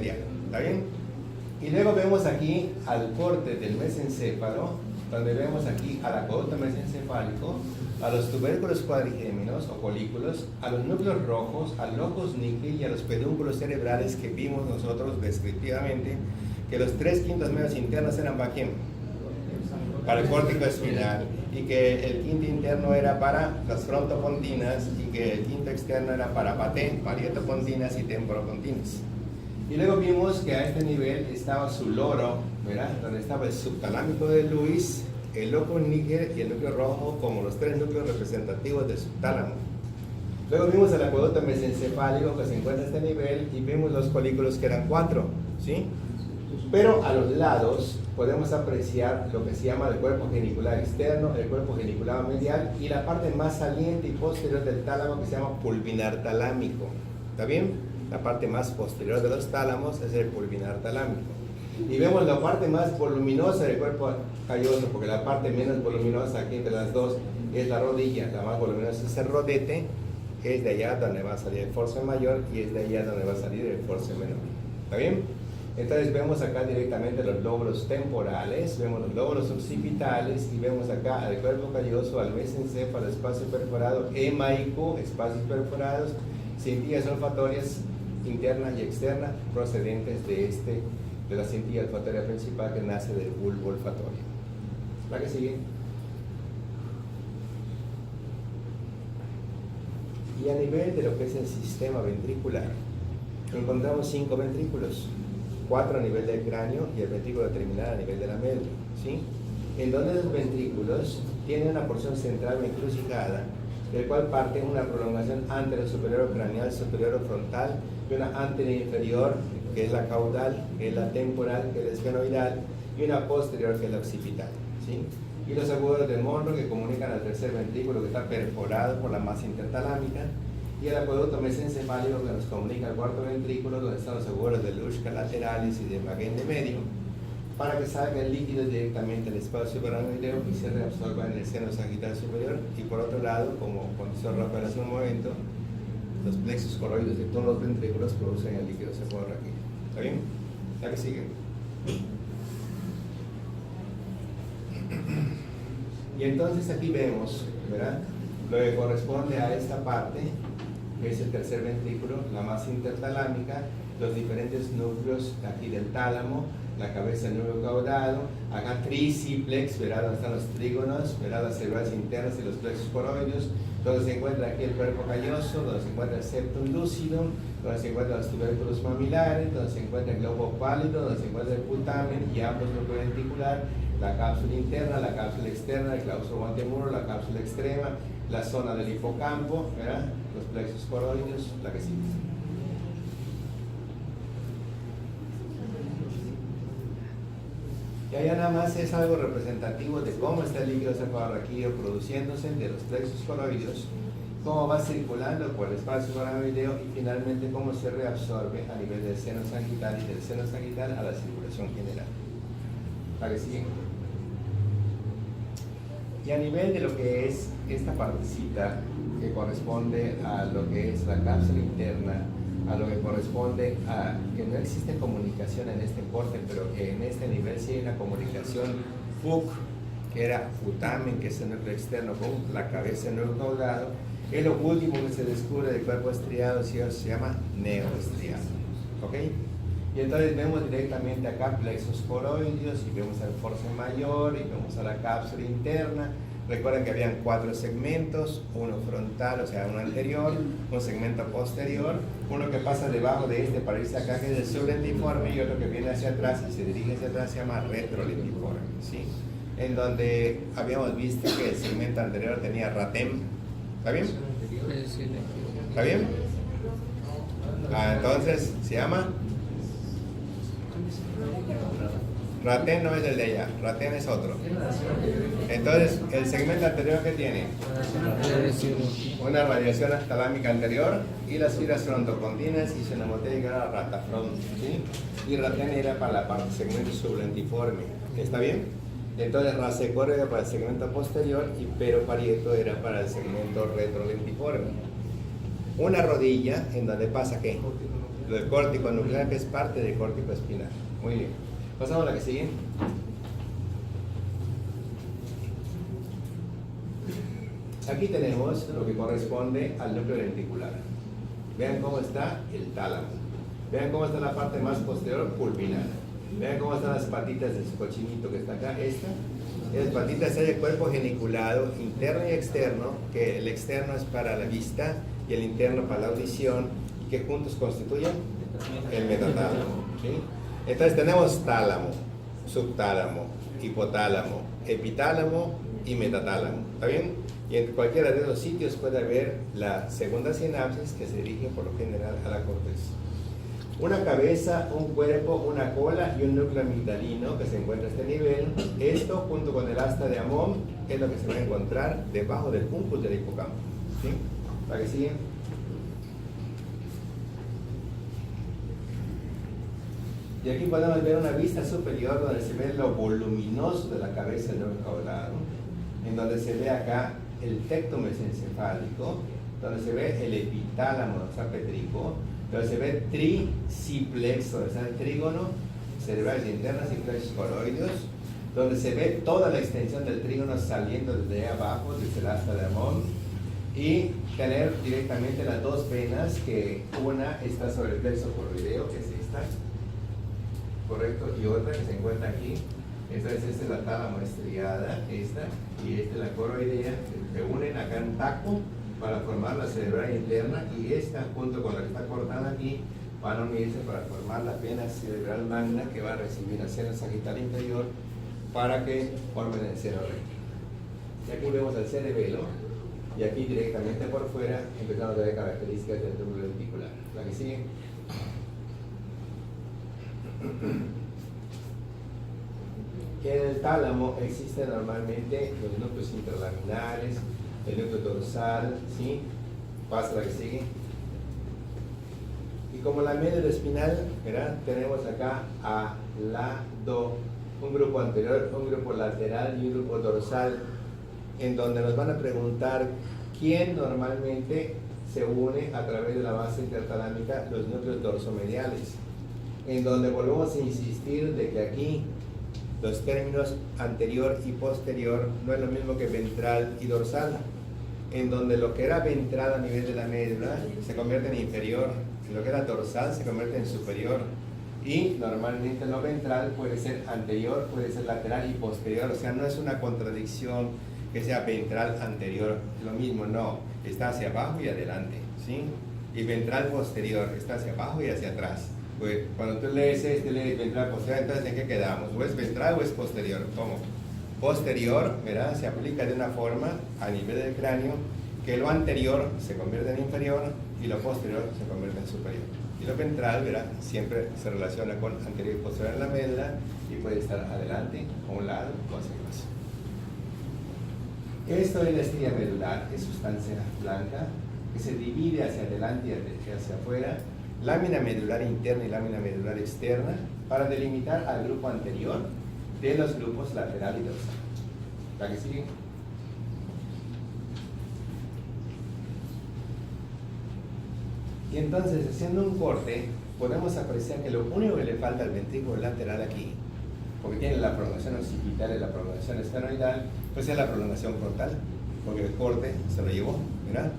¿Está bien? Y luego vemos aquí al corte del mesencéfalo, donde vemos aquí al acueducto mesencefálico, a los tubérculos cuadrigéminos o folículos, a los núcleos rojos, al locus nuclei y a los pedúnculos cerebrales que vimos nosotros descriptivamente, que los 3/5 medios internos eran para quién? Para el córtico espinal, y que el quinto interno era para las frontopontinas y que el quinto externo era para paté, parietopontinas y temporopontinas. Y luego vimos que a este nivel estaba su loro, ¿verdad? Donde estaba el subtalámico de Lewis, el locus níger y el núcleo rojo como los 3 núcleos representativos del subtálamo. Luego vimos el acueducto mesencefálico que se encuentra a este nivel y vimos los folículos que eran 4, ¿sí? Pero a los lados podemos apreciar lo que se llama el cuerpo genicular externo, el cuerpo genicular medial y la parte más saliente y posterior del tálamo que se llama pulvinar talámico. ¿Está bien? La parte más posterior de los tálamos es el pulvinar talámico. Y vemos la parte más voluminosa del cuerpo calloso, porque la parte menos voluminosa aquí entre las dos es la rodilla, la más voluminosa es el rodete, es de allá donde va a salir el force mayor y es de allá donde va a salir el force menor. ¿Está bien? Entonces vemos acá directamente los lóbulos temporales, vemos los lóbulos occipitales y vemos acá al cuerpo calloso, al mesencéfalo, espacio perforado, emaico, espacios perforados, cintillas olfatorias interna y externa procedentes de la cintilla olfatoria principal que nace del bulbo olfatorio. ¿La que sigue? Y a nivel de lo que es el sistema ventricular, encontramos 5 ventrículos, 4 a nivel del cráneo y el ventrículo terminal a nivel de la médula, ¿sí? En donde los ventrículos tienen una porción central encrucijada, del cual parte una prolongación anterior superior craneal, superior o frontal, y una anterior inferior, que es la caudal, que es la temporal, que es la esfenoidal, y una posterior, que es la occipital, ¿sí? Y los agudos de Monro, que comunican al tercer ventrículo, que está perforado por la masa intertalámica, y el acueducto mesencefálico, que nos comunica al cuarto ventrículo, donde están los agudos de Luschka lateralis y de Magén de medio, para que salga el líquido directamente al espacio paranoideo y se reabsorba en el seno sagital superior. Y por otro lado, como condición Rafael hace un momento, los plexos coroides de todos los ventrículos producen el líquido cefalorraquídeo. ¿Está bien? ¿La que sigue? Y entonces aquí vemos, ¿verdad?, lo que corresponde a esta parte, que es el tercer ventrículo, la masa intertalámica, los diferentes núcleos aquí del tálamo, la cabeza del núcleo caudado, acá triciplex, ¿verdad?, donde están los trígonos, ¿verdad?, las células internas y los plexos coroideos, donde se encuentra aquí el cuerpo calloso, donde se encuentra el septum lucidum, donde se encuentran los tubérculos mamilares, donde se encuentra el globo pálido, donde se encuentra el putamen y ambos núcleo ventricular, la cápsula interna, la cápsula externa, el claustro antemuro, la cápsula extrema, la zona del hipocampo, ¿verdad?, los plexos coroideos, la que sigue. Y allá nada más es algo representativo de cómo está el líquido cefalorraquídeo produciéndose de los plexos coroideos, cómo va circulando por el espacio paranoideo y finalmente cómo se reabsorbe a nivel del seno sagital y del seno sagital a la circulación general. ¿La que sigue? Y a nivel de lo que es esta partecita que corresponde a lo que es la cápsula interna, a lo que corresponde a que no existe comunicación en este corte, pero que en este nivel sí hay una comunicación FUC, que era putamen, que es el núcleo externo, con la cabeza del núcleo caudado. Es lo último que se descubre del cuerpo estriado, se llama neoestriado. ¿Ok? Y entonces vemos directamente acá plexos coroideos y vemos al force mayor y vemos a la cápsula interna. Recuerden que habían 4 segmentos, uno frontal, o sea, uno anterior, un segmento posterior, uno que pasa debajo de este para irse acá, que es el sublentiforme, y otro que viene hacia atrás y se dirige hacia atrás, se llama retrolentiforme, ¿sí? En donde habíamos visto que el segmento anterior tenía ratem. ¿Está bien? ¿Está bien? Entonces, ¿se llama? Raten no es el de allá, Raten es otro. Entonces, el segmento anterior, ¿qué tiene? Una radiación talámica anterior y las fibras frontopontinas y senomotélica era ratafront, ¿sí? Y Raten era para la parte segmento sublentiforme. ¿Está bien? Entonces, Rasecor era para el segmento posterior y Pero Parieto era para el segmento retrolentiforme. Una rodilla en donde pasa ¿qué? del córtico nuclear, que es parte del córtico espinal. Muy bien. Pasamos a la que sigue. Aquí tenemos lo que corresponde al núcleo lenticular. Vean cómo está el tálamo. Vean cómo está la parte más posterior pulvinar. Vean cómo están las patitas de su cochinito que está acá. Esas patitas hay el cuerpo geniculado interno y externo, que el externo es para la vista y el interno para la audición, y que juntos constituyen el metatálamo. ¿Sí? Entonces tenemos tálamo, subtálamo, hipotálamo, epitálamo y metatálamo. ¿Está bien? Y en cualquiera de esos sitios puede haber la segunda sinapsis, que se dirige por lo general a la corteza. Una cabeza, un cuerpo, una cola y un núcleo amigdalino que se encuentra a este nivel. Esto, junto con el asta de Amón, es lo que se va a encontrar debajo del cúmpul del hipocampo. ¿Sí? ¿Para que sigan? Y aquí podemos ver una vista superior donde se ve lo voluminoso de la cabeza del núcleo caudado, en donde se ve acá el tecto mesencefálico, donde se ve el epitálamo sapétrico, donde se ve triciplexo, donde está el trígono, cerebrales internas y plexos coroideos, donde se ve toda la extensión del trígono saliendo desde abajo, desde el asta de Amón, y tener directamente las dos venas, que una está sobre el plexo coroideo, que es esta, correcto, y otra que se encuentra aquí. Esta es la tálamo estriada, esta, y esta es la coroidea, se unen acá en taco para formar la cerebral interna, y esta junto con la que está cortada aquí van a unirse para formar la vena cerebral magna, que va a recibir la seno sagital inferior para que formen el seno recto. Y aquí vemos el cerebelo, y aquí directamente por fuera empezamos a ver características del túbulo lenticular. La que sigue. En el tálamo existen normalmente los núcleos interlaminares, el núcleo dorsal, ¿sí? Pasa la que sigue. Y como la médula espinal, ¿verdad? Tenemos acá a lado un grupo anterior, un grupo lateral y un grupo dorsal, en donde nos van a preguntar quién normalmente se une a través de la base intertalámica, los núcleos dorsomediales, en donde volvemos a insistir de que aquí los términos anterior y posterior no es lo mismo que ventral y dorsal, en donde lo que era ventral a nivel de la médula se convierte en inferior, lo que era dorsal se convierte en superior, y normalmente lo ventral puede ser anterior, puede ser lateral y posterior. O sea, no es una contradicción que sea ventral anterior, lo mismo, no, está hacia abajo y adelante, ¿sí? Y ventral posterior está hacia abajo y hacia atrás. Pues cuando tú lees lees ventral posterior, entonces ¿en qué quedamos? ¿O es ventral o es posterior? ¿Cómo? Posterior, ¿verdad? Se aplica de una forma a nivel del cráneo, que lo anterior se convierte en inferior y lo posterior se convierte en superior. Y lo ventral, ¿verdad? Siempre se relaciona con anterior y posterior en la médula, y puede estar adelante, a un lado o hacia atrás. Esto es la estría medular, es sustancia blanca que se divide hacia adelante y hacia afuera, lámina medular interna y lámina medular externa, para delimitar al grupo anterior de los grupos lateral y dorsal. ¿La que sigue? Y entonces, haciendo un corte, podemos apreciar que lo único que le falta al ventrículo lateral aquí, porque tiene la prolongación occipital y la prolongación esfenoidal, pues es la prolongación frontal, porque el corte se lo llevó, ¿verdad?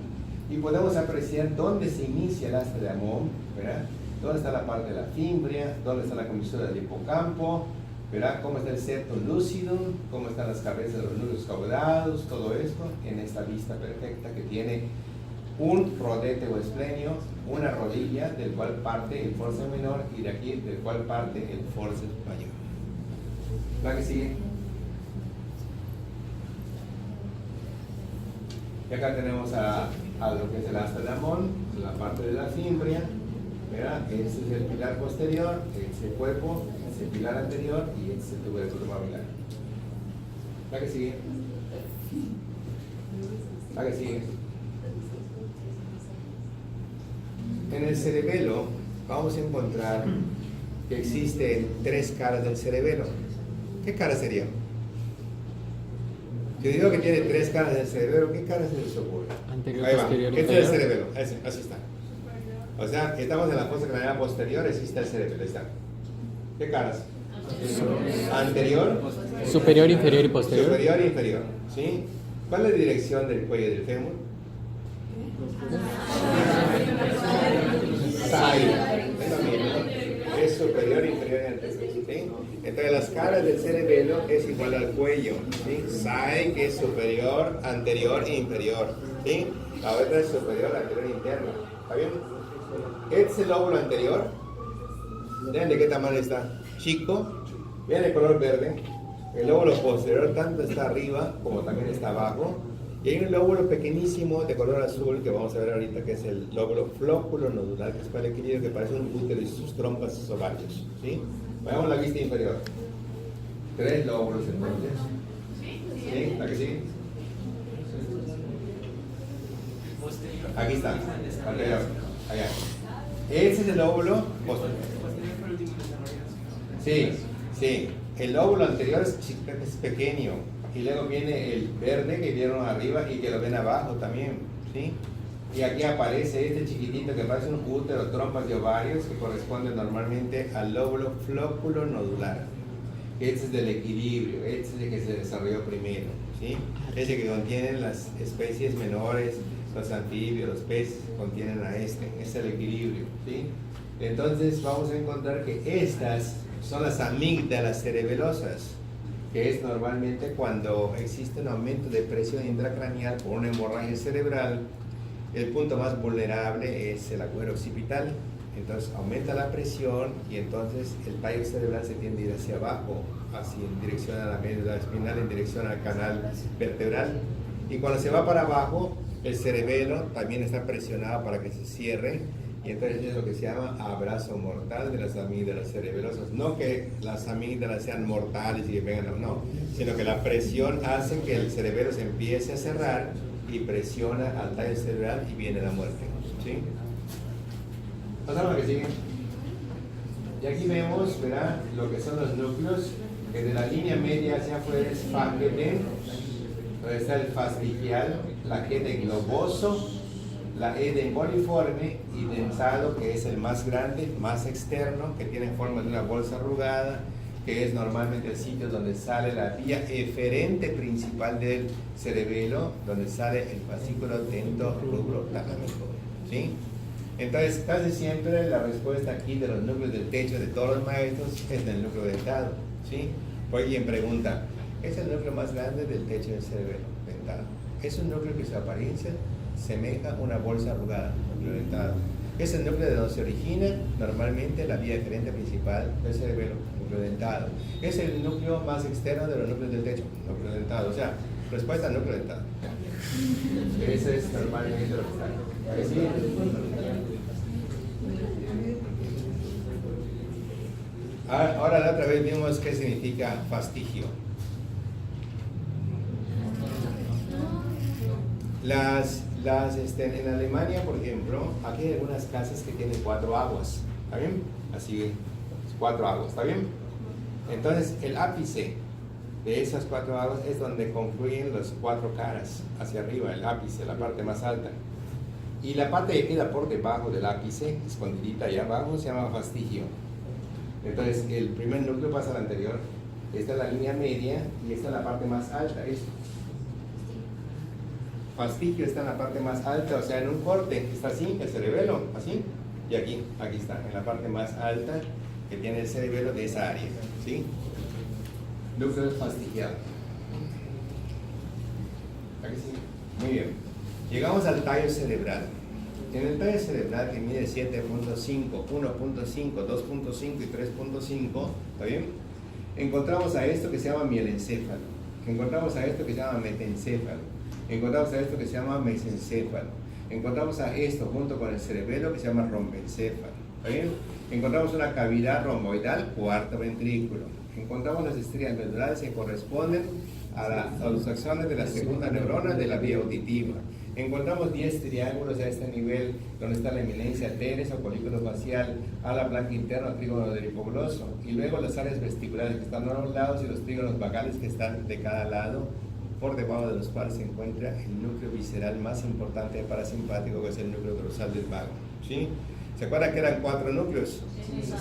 Y podemos apreciar dónde se inicia el asta de Amón, ¿verdad? Dónde está la parte de la fimbria, dónde está la comisura del hipocampo, ¿verdad? Cómo está el septum lucidum, cómo están las cabezas de los núcleos caudados, todo esto en esta vista perfecta que tiene un rodete o esplenio, una rodilla del cual parte el forceps menor, y de aquí del cual parte el forceps mayor. ¿La que sigue? Y acá tenemos a lo que es el asta de Amón, la parte de la fimbria, ¿verdad? Este es el pilar posterior, este es el cuerpo, este es el pilar anterior y este es el tubérculo maxilar. ¿La que sigue? ¿La que sigue? En el cerebelo vamos a encontrar que existen tres caras del cerebelo. ¿Qué cara sería? Si digo que tiene tres caras del cerebelo, ¿qué cara se les ocurre? Anterior, ahí va. posterior, Este es el cerebelo, así está. O sea, estamos en la fosa craneal posterior, existe el cerebelo, ahí está. ¿Qué caras? Anterior, Superior, inferior y posterior. superior e inferior, ¿sí? ¿Cuál es la dirección del cuello del fémur? Side. Es lo mismo. Es superior, inferior y anterior, ¿sí? Entonces las caras del cerebelo es igual al cuello, ¿sí? Side, que es superior, anterior e inferior, ¿sí? La otra es superior, anterior e interna. ¿Está bien? Este es el lóbulo anterior. Vean de qué tamaño está. Chico. Vean el color verde. El lóbulo posterior tanto está arriba como también está abajo. Y hay un lóbulo pequeñísimo de color azul que vamos a ver ahorita, que es el lóbulo flóculo nodular, que es para el equilibrio, que parece un útero y sus trompas y sus ovarios, ¿sí? Veamos la vista inferior. 3 lóbulos entonces. ¿Sí? ¿La que sigue? Aquí está. Anterior. Allá. Ese es el lóbulo posterior. Sí, sí. El lóbulo anterior es pequeño. Y luego viene el verde que vieron arriba y que lo ven abajo también, ¿sí? Y aquí aparece este chiquitito que parece un útero, trompas de ovarios, que corresponde normalmente al lóbulo flóculo nodular. Este es del equilibrio, este es el que se desarrolló primero, ¿sí? Ese que contiene las especies menores, los anfibios, los peces, contienen a este es el equilibrio, ¿sí? Entonces vamos a encontrar que estas son las amígdalas cerebelosas, que es normalmente cuando existe un aumento de presión intracraneal por una hemorragia cerebral. El punto más vulnerable es el agujero occipital. Entonces aumenta la presión y entonces el tallo cerebral se tiende a ir hacia abajo, así en dirección a la médula espinal, en dirección al canal vertebral. Y cuando se va para abajo, el cerebelo también está presionado para que se cierre. Y entonces es lo que se llama abrazo mortal de las amígdalas cerebelosas. No que las amígdalas sean mortales y que vengan, no, sino que la presión hace que el cerebelo se empiece a cerrar y presiona al tallo cerebral y viene la muerte, ¿sí? Pasamos a lo que sigue. Y aquí vemos, ¿verdad?, lo que son los núcleos, que de la línea media hacia afuera es faquete, donde está el fastigial, la G de globoso, la E de emboliforme y densado, que es el más grande, más externo, que tiene forma de una bolsa arrugada, que es normalmente el sitio donde sale la vía eferente principal del cerebelo, donde sale el fascículo dento-rubro-talámico, ¿sí? Entonces, casi siempre la respuesta aquí de los núcleos del techo de todos los maestros es del núcleo dentado, ¿sí? Pues alguien pregunta, ¿es el núcleo más grande del techo del cerebelo? Dentado. Es un núcleo que su apariencia semeja una bolsa arrugada, núcleo dentado. Es el núcleo de donde se origina normalmente la vía eferente principal del cerebelo, núcleo dentado. Es el núcleo más externo de los núcleos del techo, núcleo dentado. O sea, respuesta al núcleo dentado. Ese es normalmente lo que está. ¿Ahí sí? Ahora la otra vez vimos qué significa fastigio. En Alemania, por ejemplo, aquí hay algunas casas que tienen 4 aguas, ¿está bien? Así, 4 aguas, ¿está bien? Entonces, el ápice de esas 4 aguas es donde confluyen las 4 caras hacia arriba, el ápice, la parte más alta. Y la parte que queda por debajo del ápice, escondidita allá abajo, se llama fastigio. Entonces, el primer núcleo pasa al anterior. Esta es la línea media y esta es la parte más alta. Esto. Fastigio está en la parte más alta, o sea, en un corte, está así, el cerebelo, así, y aquí está, en la parte más alta que tiene el cerebelo de esa área, ¿sí? Núcleo fastigiado. Aquí sí. Muy bien. Llegamos al tallo cerebral. En el tallo cerebral, que mide 7.5, 1.5, 2.5 y 3.5, ¿está bien? Encontramos a esto que se llama mielencéfalo, encontramos a esto que se llama metencéfalo, encontramos a esto que se llama mesencéfalo, encontramos a esto junto con el cerebelo que se llama rombencéfalo, ¿está bien? Encontramos una cavidad romboidal, cuarto ventrículo, encontramos las estrías medulares que corresponden a los axones de la segunda neurona de la vía auditiva. Encontramos 10 triángulos a este nivel, donde está la eminencia teres o colículo facial, ala blanca interna, trígono del hipogloso, y luego las áreas vesticulares que están a los lados y los trígonos vagales que están de cada lado, por debajo de los cuales se encuentra el núcleo visceral más importante parasimpático, que es el núcleo dorsal del vago, ¿sí? ¿Se acuerdan que eran 4 núcleos?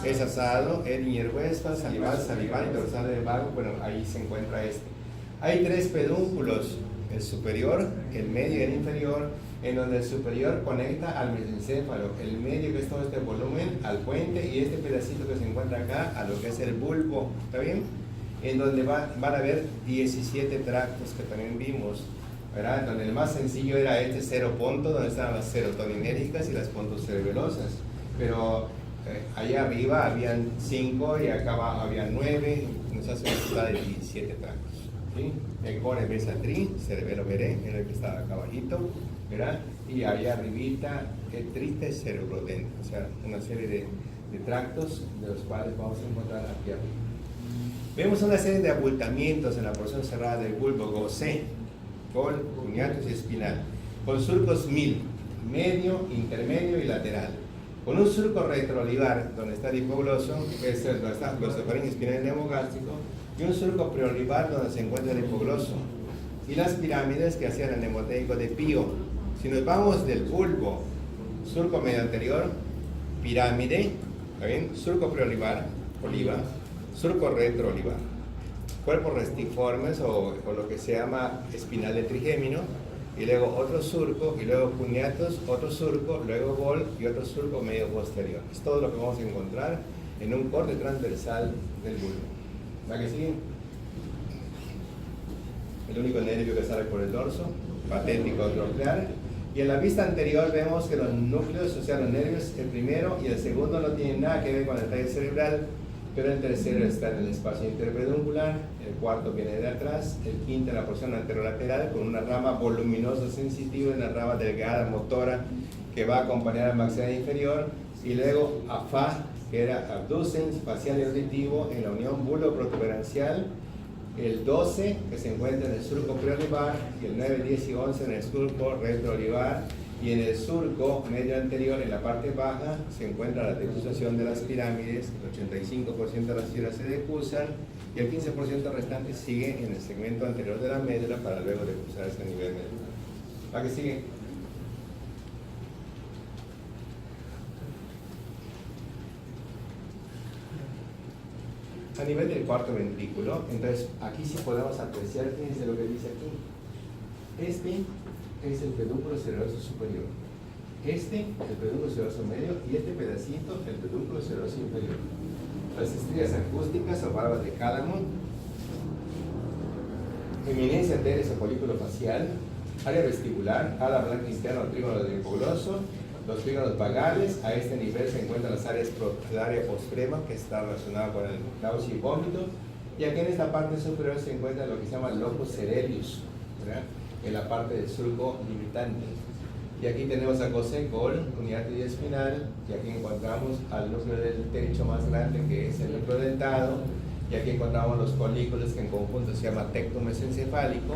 Es asado, el hierbuespa, salival y dorsal del vago. Bueno, ahí se encuentra este. Hay 3 pedúnculos, el superior, el medio y el inferior, en donde el superior conecta al mesencéfalo, el medio, que es todo este volumen, al puente, y este pedacito que se encuentra acá a lo que es el bulbo, ¿está bien? En donde van a haber 17 tractos que también vimos, ¿verdad? Donde el más sencillo era este ceroponto, donde estaban las serotoninérgicas y las pontocerebelosas, pero allá arriba habían 5 y acá abajo habían 9, nos hace una total de 17 tractos. ¿Sí? El core besatri, cerebelo veré, era el que estaba acá abajito, ¿verdad? Y allá arribita el triste cerebrodente, o sea, una serie de tractos de los cuales vamos a encontrar aquí arriba. Vemos una serie de abultamientos en la porción cerrada del bulbo, gocé, col, cuñatus y espinal, con surcos medio, intermedio y lateral. Con un surco retroolivar, donde está el hipogloso, que es donde está glosofaríngeo espinal y neumogástrico, y un surco preolivar donde se encuentra el hipogloso, y las pirámides que hacían el nemoteico de Pío. Si nos vamos del bulbo, surco medio anterior, pirámide, ¿está bien? Surco preolivar, oliva, surco retroolivar, cuerpos restiformes o lo que se llama espinal de trigémino, y luego otro surco, y luego cuñatus, otro surco, luego gol y otro surco medio posterior. Es todo lo que vamos a encontrar en un corte transversal del bulbo. ¿Va que sigue? El único nervio que sale por el dorso, patético troclear. Y en la vista anterior vemos que los núcleos, o sea, los nervios, el primero y el segundo no tienen nada que ver con el tallo cerebral, pero el tercero está en el espacio interpeduncular, el cuarto viene de atrás, el quinto en la porción anterolateral con una rama voluminosa sensitiva y una rama delgada motora que va a acompañar al maxilar inferior, y luego AFA, que era abducens, facial y auditivo, en la unión bulo-protuberancial, el 12 que se encuentra en el surco preolivar, y el 9, 10 y 11 en el surco retroolivar, y en el surco medio anterior, en la parte baja, se encuentra la decusación de las pirámides, el 85% de las fibras se decusan, y el 15% restante sigue en el segmento anterior de la médula para luego decusarse a nivel medular. ¿Va que sigue? A nivel del cuarto ventrículo, entonces aquí sí podemos apreciar, fíjense lo que dice aquí. Este es el pedúnculo cereroso superior, este el pedúnculo cereroso medio, y este pedacito el pedúnculo cereroso inferior. Las estrellas acústicas o barbas de cálamo, eminencia teres o folículo facial, área vestibular, ala blanca interna o trígono del hipogloso, los trígonos vagales. A este nivel se encuentran las áreas, el área postrema, que está relacionada con el náusea y vómito, y aquí en esta parte superior se encuentra lo que se llama locus cerelius, ¿verdad? En la parte del surco limitante. Y aquí tenemos a Gosé, col, unidad y espinal, y aquí encontramos al núcleo del techo más grande, que es el núcleo dentado, y aquí encontramos los colículos, que en conjunto se llama tectum mesencefálico,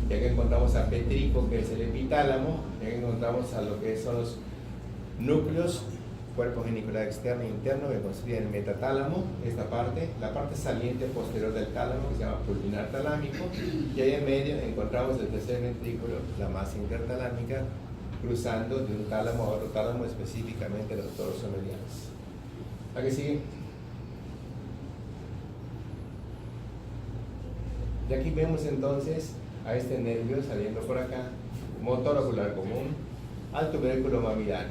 y aquí encontramos a Petrico, que es el epitálamo, y aquí encontramos a lo que son los núcleos, cuerpo genicular externo e interno, que construyen el metatálamo, esta parte, la parte saliente posterior del tálamo, que se llama pulvinar talámico, y ahí en medio encontramos el tercer ventrículo, la masa intertalámica, cruzando de un tálamo a otro tálamo, específicamente los torsomedianos. ¿A qué sigue? Y aquí vemos entonces a este nervio saliendo por acá, motor ocular común, al tubérculo mamilar,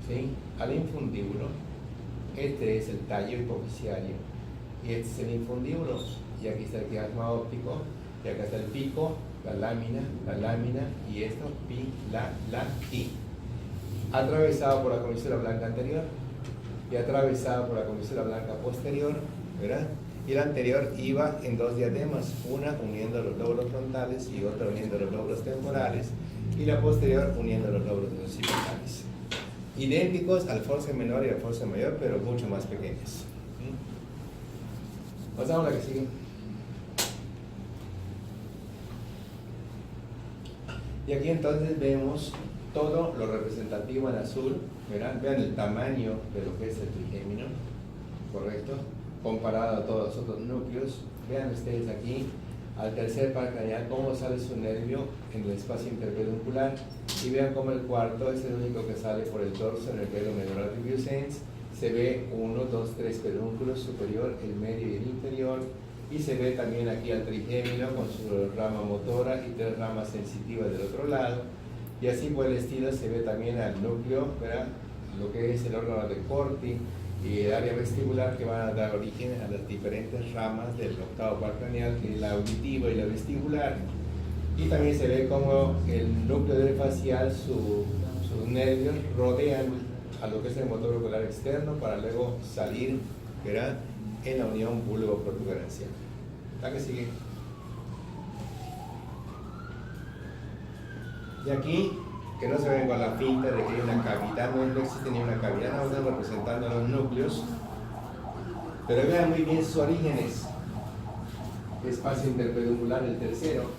¿sí? Al infundíbulo. Este es el tallo hipofisiario, y este es el infundíbulo, y aquí está el quiasma óptico, y acá está el pico, la lámina, y esto, i. Atravesado por la comisura blanca anterior, y atravesado por la comisura blanca posterior, ¿verdad? Y la anterior iba en 2 diademas, una uniendo los lóbulos frontales y otra uniendo los lóbulos temporales, y la posterior uniendo los lóbulos occipitales. Idénticos al force menor y al force mayor, pero mucho más pequeños. Pasamos a la que sigue. Y aquí entonces vemos todo lo representativo en azul, ¿verdad? Vean el tamaño de lo que es el trigémino, ¿correcto? Comparado a todos los otros núcleos. Vean ustedes aquí al tercer par craneal cómo sale su nervio en el espacio interpeduncular, y vean cómo el cuarto es el único que sale por el dorso en el velo medular debussens. Se ve 1, 2, 3 pedúnculos, superior, el medio y el inferior, y se ve también aquí al trigémino con su rama motora y 3 ramas sensitivas del otro lado, y así por el estilo se ve también al núcleo, ¿verdad? Lo que es el órgano de Corti y el área vestibular, que van a dar origen a las diferentes ramas del octavo par craneal, que es la auditiva y la vestibular. Y también se ve como el núcleo del facial, sus nervios rodean a lo que es el motor ocular externo para luego salir, ¿verdad?, en la unión bulbo-protuberancial. ¿La que sigue? Y aquí, que no se ven con la finta de que hay una cavidad, no existe ni una cavidad, no están representando los núcleos, pero vean muy bien sus orígenes. Espacio interpeduncular el tercero,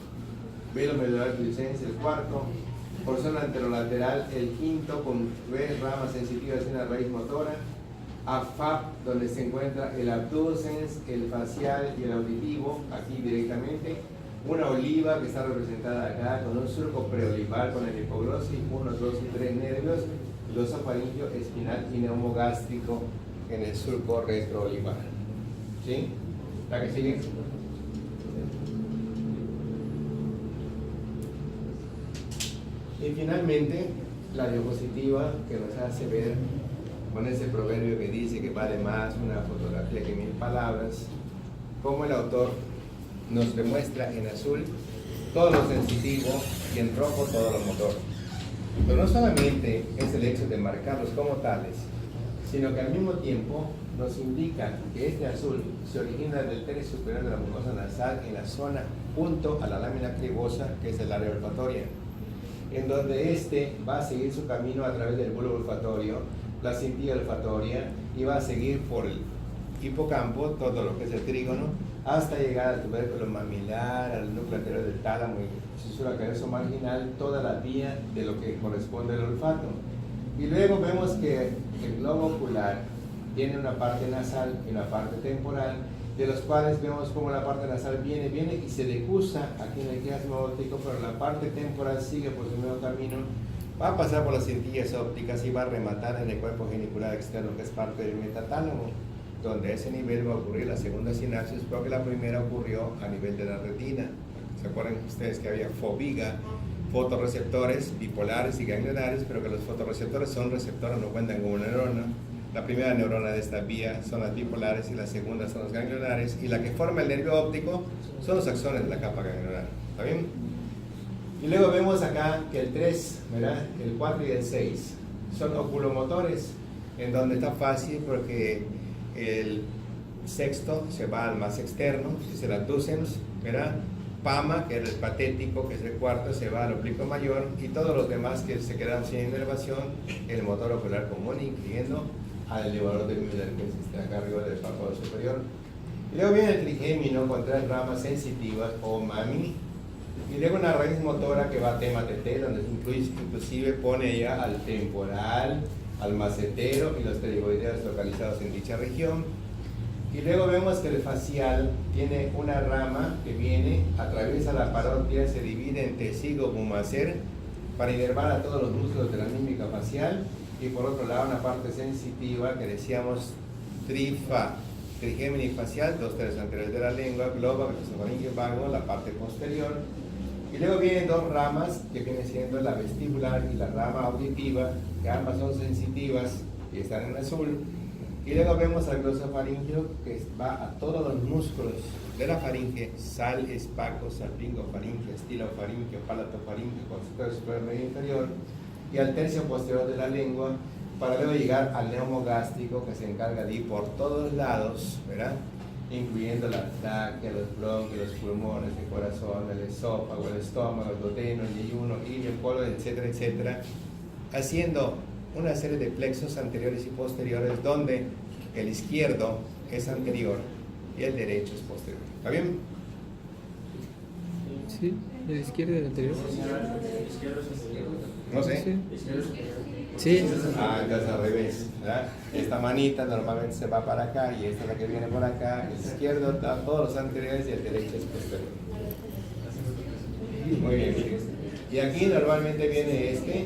velo medular debussens el cuarto, porción anterolateral el quinto, con 3 ramas sensitivas y una raíz motora, AFAP, donde se encuentra el abducens, el facial y el auditivo, aquí directamente, una oliva que está representada acá con un surco preolivar con el hipoglosis, 1, 2 y 3 nervios, glosofaringio, espinal y neumogástrico en el surco retroolivar. ¿Sí? ¿La que sigue? Y finalmente, la diapositiva que nos hace ver con ese proverbio que dice que vale más una fotografía que 1000 palabras, como el autor nos demuestra en azul todo lo sensitivo y en rojo todo lo motor. Pero no solamente es el hecho de marcarlos como tales, sino que al mismo tiempo nos indica que este azul se origina del tercio superior de la mucosa nasal en la zona junto a la lámina cribosa, que es el área olfatoria, en donde este va a seguir su camino a través del bulbo olfatorio, la cintilla olfatoria, y va a seguir por el hipocampo, todo lo que es el trígono, hasta llegar al tubérculo mamilar, al núcleo anterior del tálamo y susura caroso marginal, toda la vía de lo que corresponde al olfato. Y luego vemos que el globo ocular tiene una parte nasal y una parte temporal, de los cuales vemos como la parte nasal viene y se decusa aquí en el quiasma óptico, pero la parte temporal sigue por su nuevo camino, va a pasar por las cintillas ópticas y va a rematar en el cuerpo genicular externo, que es parte del metatálamo, donde a ese nivel va a ocurrir la segunda sinapsis, porque la primera ocurrió a nivel de la retina. ¿Se acuerdan ustedes que había foviga, fotorreceptores bipolares y ganglionares, pero que los fotorreceptores son receptores, no cuentan como una neurona? La primera neurona de esta vía son las bipolares y la segunda son los ganglionares, y la que forma el nervio óptico son los axones de la capa ganglionar. ¿Está bien? Y luego vemos acá que el 3, ¿verdad?, el 4 y el 6 son oculomotores, en donde está fácil porque el sexto se va al más externo, es el abducens, ¿verdad? Pama, que es el patético, que es el cuarto, se va al oblicuo mayor, y todos los demás que se quedan sin inervación, el motor ocular común, incluyendo al elevador del Müller, que está acá arriba del párpado superior. Y luego viene el trigémino con 3 ramas sensitivas o mami, y luego una raíz motora que va a tema TT, donde inclusive pone ya al temporal, al macetero y los pterigoideos localizados en dicha región. Y luego vemos que el facial tiene una rama que viene, atraviesa la parótida, se divide en tecido bumacer para inervar a todos los músculos de la mímica facial, y por otro lado una parte sensitiva que decíamos trigémini facial, 2 tercios anteriores de la lengua, globo, glosofaringio vago, la parte posterior. Y luego vienen 2 ramas que vienen siendo la vestibular y la rama auditiva, que ambas son sensitivas y están en azul. Y luego vemos al glosofaringio, que va a todos los músculos de la faringe, sal, espaco, salpingofaringio, estilofaringio, palatofaringio, consultorio superior medio inferior, y al tercio posterior de la lengua, para luego llegar al neumogástrico, que se encarga de ir por todos lados, ¿verdad?, incluyendo la tráquea, los bronquios, los pulmones, el corazón, el esófago, el estómago, el duodeno, el yeyuno, ilio, colon, etcétera, etcétera, haciendo una serie de plexos anteriores y posteriores, donde el izquierdo es anterior y el derecho es posterior. ¿Está bien? Sí, el izquierdo del anterior. No sé. Sí. Sí. Ah, entonces al revés, ¿verdad? Esta manita normalmente se va para acá y esta es la que viene por acá. El izquierdo está todos los anteriores y el derecho es posterior. Muy bien. Y aquí normalmente viene este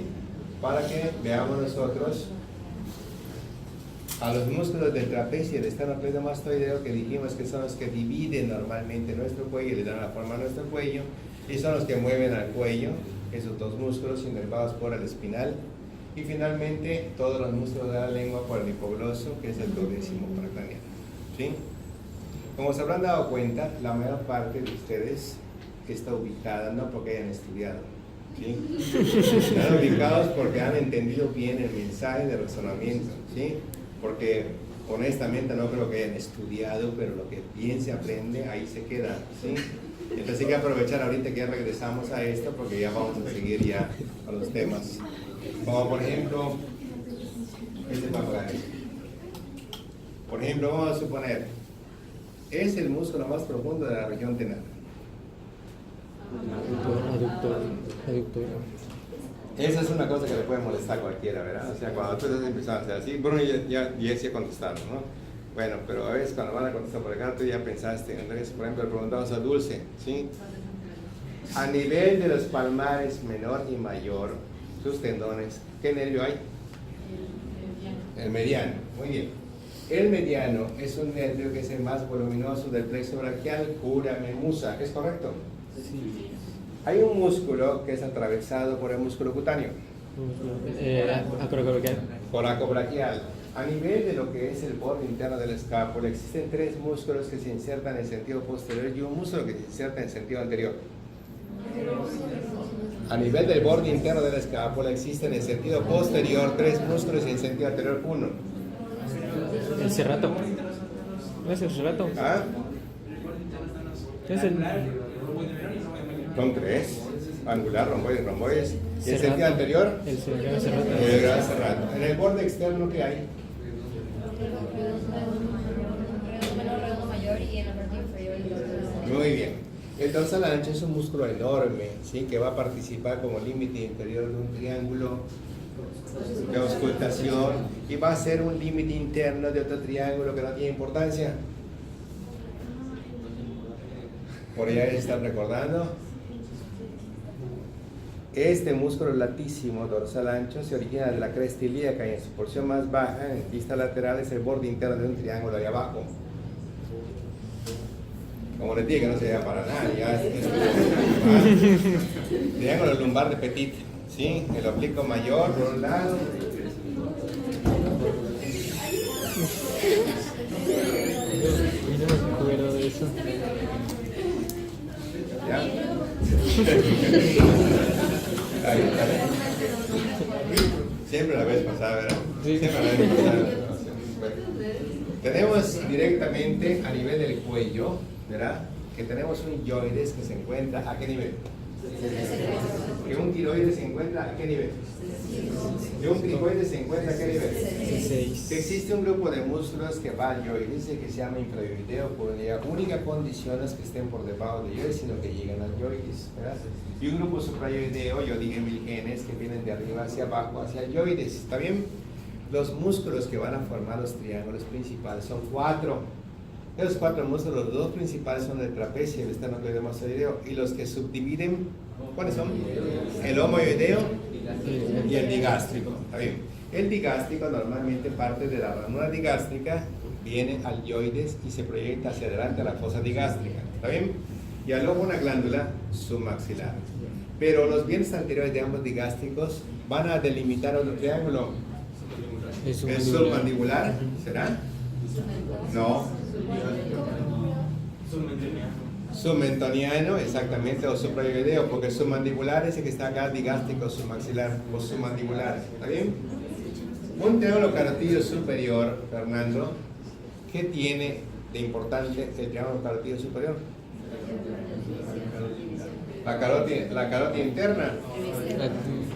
para que veamos nosotros a los músculos del trapecio y del esternocleidomastoideo, que dijimos que son los que dividen normalmente nuestro cuello y le dan la forma a nuestro cuello, y son los que mueven al cuello, esos dos músculos inervados por el espinal, y finalmente todos los músculos de la lengua por el hipogloso, que es el duodécimo paracraniano. ¿Sí? Como se habrán dado cuenta, la mayor parte de ustedes está ubicada no porque hayan estudiado, ¿sí? Están ubicados porque han entendido bien el mensaje de razonamiento, ¿sí? Porque honestamente no creo que hayan estudiado, pero lo que bien se aprende ahí se queda, ¿sí? Entonces hay que aprovechar ahorita que ya regresamos a esto, porque ya vamos a seguir ya a los temas. Como por ejemplo, este papagayo. Por ejemplo, vamos a suponer, es el músculo más profundo de la región tenada. Aductor. Esa es una cosa que le puede molestar a cualquiera, ¿verdad? O sea, cuando tú estás empezando a hacer así, Bruno ya se ha contestado, ¿no? Bueno, pero a veces cuando van a contestar por acá, tú ya pensaste. Entonces, por ejemplo, le preguntamos a Dulce, ¿sí? A nivel de los palmares menor y mayor, sus tendones, ¿qué nervio hay? El mediano, muy bien. El mediano es un nervio que es el más voluminoso del plexo braquial, cúrame musa, ¿es correcto? Sí. Hay un músculo que es atravesado por el músculo cutáneo, Acrobraquial. coracobraquial. A nivel de lo que es el borde interno de la escápula, existen tres músculos que se insertan en sentido posterior y un músculo que se inserta en sentido anterior. A nivel del borde interno de la escápula existen en sentido posterior tres músculos y en sentido anterior uno. El serrato. ¿No es el serrato? ¿Ah? Es el Son tres: angular, romboides, romboides. ¿Y el serrato. sentido anterior? El serrato. El gran serrato. En el borde externo, ¿qué hay? Redondo mayor y en la parte inferior el Muy bien. El dorsal ancho es un músculo enorme, ¿sí? Que va a participar como límite inferior de un triángulo de auscultación y va a ser un límite interno de otro triángulo que no tiene importancia. Por allá están recordando. Este músculo latísimo dorsal ancho se origina de la cresta ilíaca y en su porción más baja, en vista lateral, es el borde interno de un triángulo ahí abajo. Como les dije, que no se veía para nada, ya triángulo lumbar de Petit, ¿sí? El oblicuo mayor por un lado. Y no me acuerdo de eso. ¿Ya? Ahí está. Siempre la vez pasada, ¿verdad? Sí. Siempre la vez pasada. Bueno, tenemos directamente a nivel del cuello, ¿verdad? Que tenemos un hioides que se encuentra ¿a qué nivel? Que un tiroides se encuentra ¿a qué nivel? Que un cricoides se encuentra ¿a qué nivel? 6. Que existe un grupo de músculos que va al hioides y que se llama infrahioideo, cuya única condición es que estén por debajo del hioides, sino que lleguen al hioides, ¿verdad? Y un grupo suprahioideo, yo dije 1000 genes, que vienen de arriba hacia abajo, hacia el hioides, ¿está bien? Los músculos que van a formar los triángulos principales son 4. Esos 4 músculos, los 2 principales son el trapecio y el esternocleidomastoideo, y los que subdividen, ¿cuáles son? El homoioideo y el digástrico, ¿está bien? El digástrico normalmente parte de la ranura digástrica, viene al hioides y se proyecta hacia adelante a la fosa digástrica, ¿está bien? Y al luego una glándula submaxilar. Pero los bienes anteriores de ambos digástricos van a delimitar otro triángulo. Es ¿El submandibular? ¿Será? No. Submentoniano, exactamente, o suprahioideo, porque el submandibular es el que está acá, digástrico, submaxilar o submandibular. ¿Está bien? Un triángulo carotídeo superior, Fernando, ¿qué tiene de importante el triángulo carotídeo superior? La carótida interna.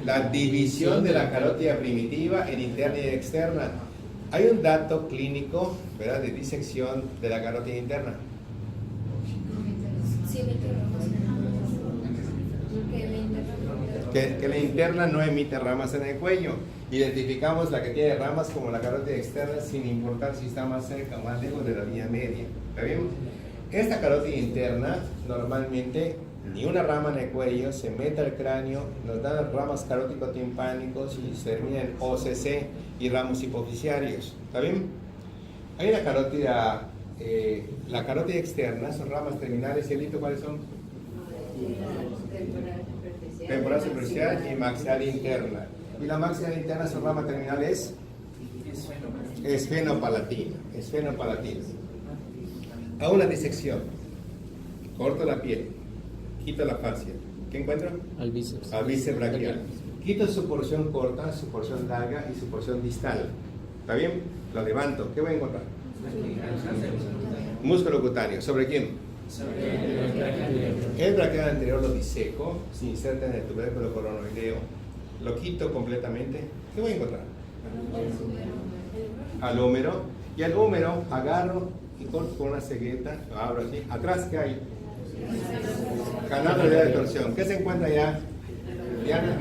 La división de la carótida primitiva en interna y externa. Hay un dato clínico, ¿verdad?, de disección de la carótida interna. Que la interna no emite ramas en el cuello. Identificamos la que tiene ramas como la carótida externa sin importar si está más cerca o más lejos de la línea media. ¿Está bien? Esta carótida interna normalmente ni una rama en el cuello, se mete al cráneo, nos dan ramas carótico-timpánicos y se termina en OCC y ramos hipoficiarios. ¿Está bien? Hay una carótida, la carótida externa son ramas terminales. ¿Y el hito cuáles son? Temporal superficial y maxilar interna. Y la maxilar interna son ramas terminales esfenopalatina. Hago una disección, corto la piel, quito la fascia. ¿Qué encuentro? Al bíceps. Al bíceps braquial. Quito su porción corta, su porción larga y su porción distal. ¿Está bien? Lo levanto. ¿Qué voy a encontrar? Músculo cutáneo. ¿Sobre quién? El braquial anterior lo diseco, se inserta en el tubérculo coronoideo, lo quito completamente. ¿Qué voy a encontrar? Al húmero. Y al húmero agarro y corto con una cegueta, lo abro así. Atrás, ¿qué hay? Canal radial de torsión. ¿Qué se encuentra allá? Diana.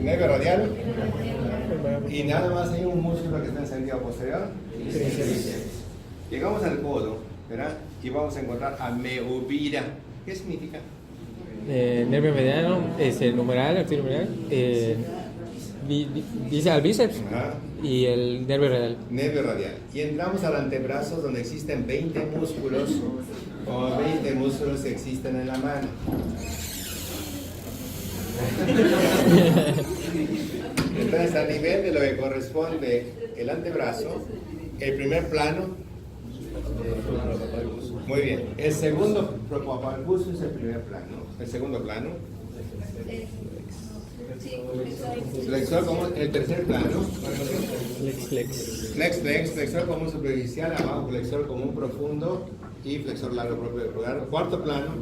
Nervio radial. Y nada más hay un músculo que está encendido posterior. Llegamos al codo, ¿verdad? Y vamos a encontrar a meuvira. ¿Qué significa? Nervio mediano, el numeral, arterionumeral, dice al bíceps. Ajá. Y el nervio radial. Nervio radial. Y entramos al antebrazo donde existen 20 músculos, como 20 músculos que existen en la mano. Entonces, a nivel de lo que corresponde el antebrazo, el primer plano, muy bien, el segundo propapalbuso es el primer plano, el segundo plano, flexor común, el tercer plano, flexor común superficial, abajo flexor común profundo y flexor largo propio del lugar. Cuarto plano,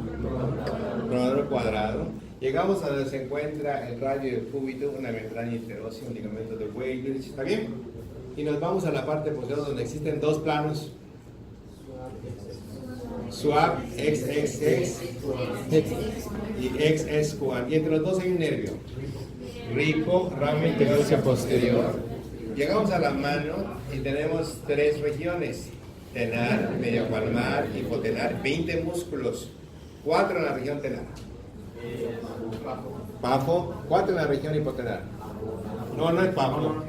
pronador cuadrado. Llegamos a donde se encuentra el radio del cúbito, una membrana interósea, un ligamento de Weyrich, ¿está bien? Y nos vamos a la parte posterior donde existen dos planos. Swap, XXX y XS1. Y entre los dos hay un nervio. Rico, ramo interósea posterior. Llegamos a la mano y tenemos tres regiones. Tenar, medio palmar, hipotenar, 20 músculos. 4 en la región tenar. Pafo, 4 en la región hipotenar. No es pafo.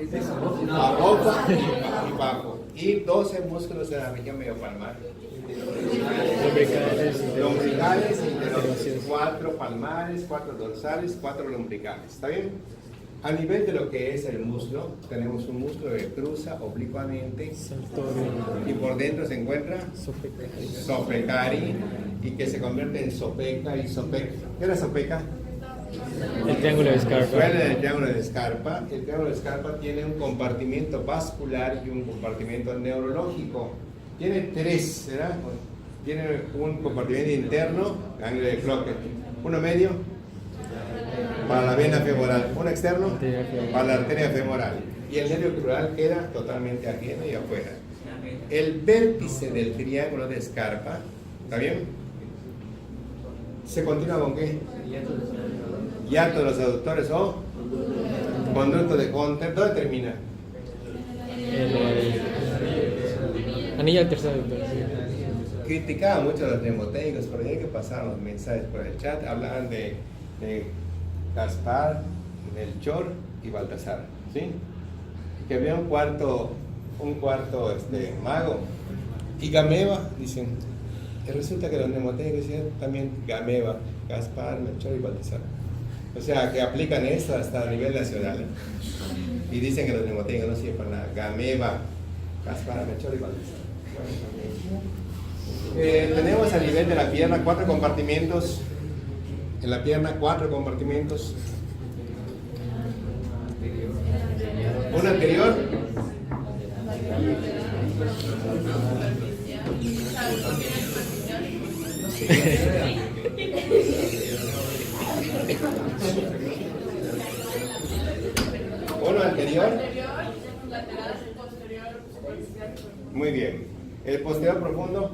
Pafofa y pafo. Y 12 músculos en la región medio palmar. Lombricales e interóseos. 4 palmares, 4 dorsales, 4 lombricales. ¿Está bien? A nivel de lo que es el muslo, tenemos un músculo que cruza oblicuamente y por dentro se encuentra sopecari y que se convierte en sopeca y sopeca. ¿Qué era sopeca? El triángulo de Scarpa. Bueno, el triángulo de Scarpa. El triángulo de Scarpa tiene un compartimento vascular y un compartimento neurológico. Tiene tres, ¿verdad? Tiene un compartimento interno, ganglio de Cloquet. Uno medio, para la vena femoral. Uno externo, para la arteria femoral. Y el nervio crural queda totalmente ajeno y afuera. El vértice del triángulo de Scarpa, ¿está bien? ¿Se continúa con qué? Hiato de los aductores o conducto de Hunter. ¿Dónde termina? Anilla del tercer aductor. Criticaba mucho a los mnemotécnicos, pero ya que pasaron los mensajes por el chat, hablaban de Gaspar, Melchor y Baltasar, ¿sí? Que había un cuarto mago. Y Gameva, dicen, y resulta que los mnemotécnicos decían también Gameva, Gaspar, Melchor y Baltasar. O sea, que aplican esto hasta a nivel nacional. Y dicen que los mnemotécnicos no sirven para nada. Gameva, Gaspar, Melchor y Baltasar. Tenemos a nivel de la pierna 4 compartimentos. En la pierna 4 compartimentos. Uno anterior. Uno anterior. Muy bien. El posterior profundo.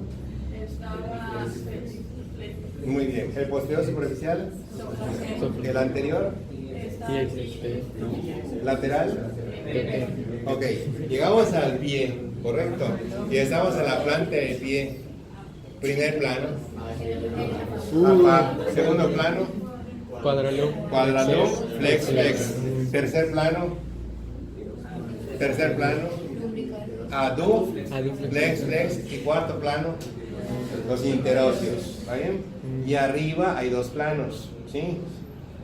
Muy bien. ¿El posterior superficial? ¿El anterior? TXXP, ¿no? ¿Lateral? Ok. Llegamos al pie, ¿correcto? Y estamos en la planta del pie. Primer plano. Segundo plano. Cuadralú. Cuadrado. Flex, flex. Tercer plano. Tercer plano. Adu. Flex, flex. Y cuarto plano. Los interóseos. ¿Está bien? Y arriba hay dos planos. ¿Sí?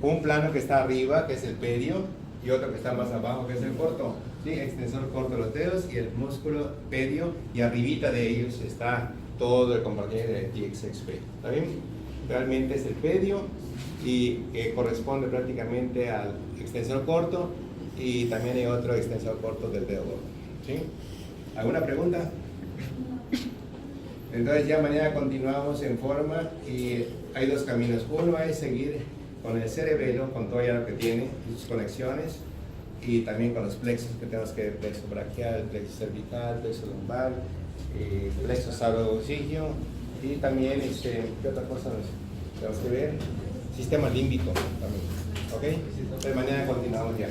Un plano que está arriba, que es el pedio, y otro que está más abajo, que es el corto. ¿Sí? Extensor corto de los dedos y el músculo pedio, y arribita de ellos está todo el compartimiento de TXXP. ¿Está bien? Realmente es el pedio y corresponde prácticamente al extensor corto, y también hay otro extensor corto del dedo gordo. ¿Sí? ¿Alguna pregunta? Entonces ya mañana continuamos en forma y hay dos caminos. Uno es seguir con el cerebelo, con todo ya lo que tiene, sus conexiones, y también con los plexos que tenemos que ver: plexo braquial, plexo cervical, plexo lumbar, plexo sabrosillo, y también, ¿qué otra cosa tenemos que ver? Sistema límbico también. ¿Ok? Entonces mañana continuamos ya.